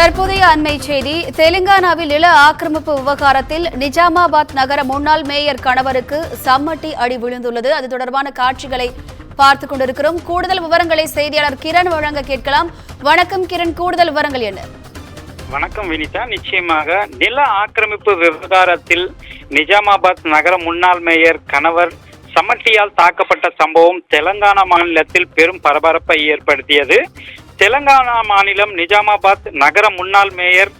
தற்போதைய அண்மை செய்தி. தெலுங்கானாவில் நில ஆக்கிரமிப்பு விவகாரத்தில் நிஜாமாபாத் நகர முன்னாள் மேயர் கணவருக்கு சம்மட்டி அடி விழுந்துள்ளது. அது தொடர்பான காட்சிகளை பார்த்துக் கொண்டிருக்கிறோம். கூடுதல் விவரங்களை செய்தியாளர் கிரண் வழங்க கேட்கலாம். வணக்கம் கிரண், கூடுதல் விவரங்கள் என்ன? வணக்கம் வினிதா. நிச்சயமாக நில ஆக்கிரமிப்பு விவகாரத்தில் நிஜாமாபாத் நகர முன்னாள் மேயர் கணவர் சம்மட்டியால் தாக்கப்பட்ட சம்பவம் தெலங்கானா மாநிலத்தில் பெரும் பரபரப்பை ஏற்படுத்தியது. தெலங்கானா மாநிலம் நிஜாமாபாத் நகர முன்னாள் மேயர்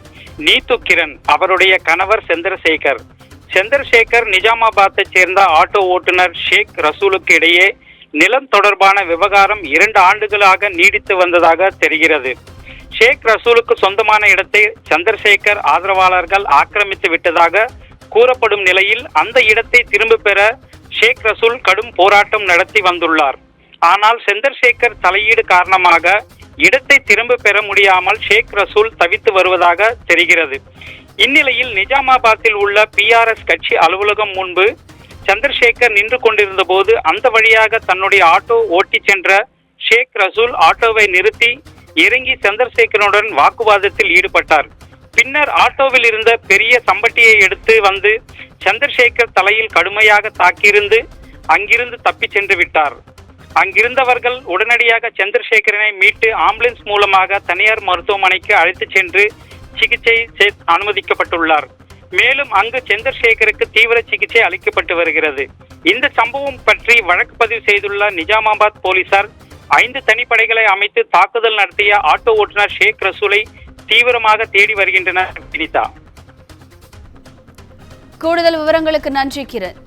நீத்து கிரண் அவருடைய கணவர் சந்திரசேகர் நிஜாமாபாத்தை சேர்ந்த ஆட்டோ ஓட்டுநர் ஷேக் ரசூலுக்கு இடையே நிலம் தொடர்பான விவகாரம் 2 ஆண்டுகளாக நீடித்து வந்ததாக தெரிகிறது. ஷேக் ரசூலுக்கு சொந்தமான இடத்தை சந்திரசேகர் ஆதரவாளர்கள் ஆக்கிரமித்து விட்டதாக கூறப்படும் நிலையில் அந்த இடத்தை திரும்ப பெற ஷேக் ரசூல் கடும் போராட்டம் நடத்தி வந்துள்ளார். ஆனால் சந்திரசேகர் தலையீடு காரணமாக இடத்தை திரும்ப பெற முடியாமல் ஷேக் ரசூல் தவித்து வருவதாக தெரிகிறது. இந்நிலையில் நிஜாமாபாத்தில் உள்ள PRS கட்சி அலுவலகம் முன்பு சந்திரசேகர் நின்று கொண்டிருந்த போது அந்த வழியாக தன்னுடைய ஆட்டோ ஓட்டி சென்ற ஷேக் ரசூல் ஆட்டோவை நிறுத்தி இறங்கி சந்திரசேகருடன் வாக்குவாதத்தில் ஈடுபட்டார். பின்னர் ஆட்டோவில் இருந்த பெரிய சம்பட்டியை எடுத்து வந்து சந்திரசேகர் தலையில் கடுமையாக தாக்கியிருந்து அங்கிருந்து தப்பி சென்று விட்டார். அங்கிருந்தவர்கள் உடனடியாக சந்திரசேகரனை மீட்டு ஆம்புலன்ஸ் மூலமாக தனியார் மருத்துவமனைக்கு அழைத்து சென்று சிகிச்சை அனுமதிக்கப்பட்டுள்ளார். மேலும் அங்கு சந்திரசேகருக்கு தீவிர சிகிச்சை அளிக்கப்பட்டு வருகிறது. இந்த சம்பவம் பற்றி வழக்கு பதிவு செய்துள்ள நிஜாமாபாத் போலீசார் 5 தனிப்படைகளை அமைத்து தாக்குதல் நடத்திய ஆட்டோ ஓட்டுநர் ஷேக் ரசூலை தீவிரமாக தேடி வருகின்றனர். வினிதா, கூடுதல் விவரங்களுக்கு நன்றி கிரண்.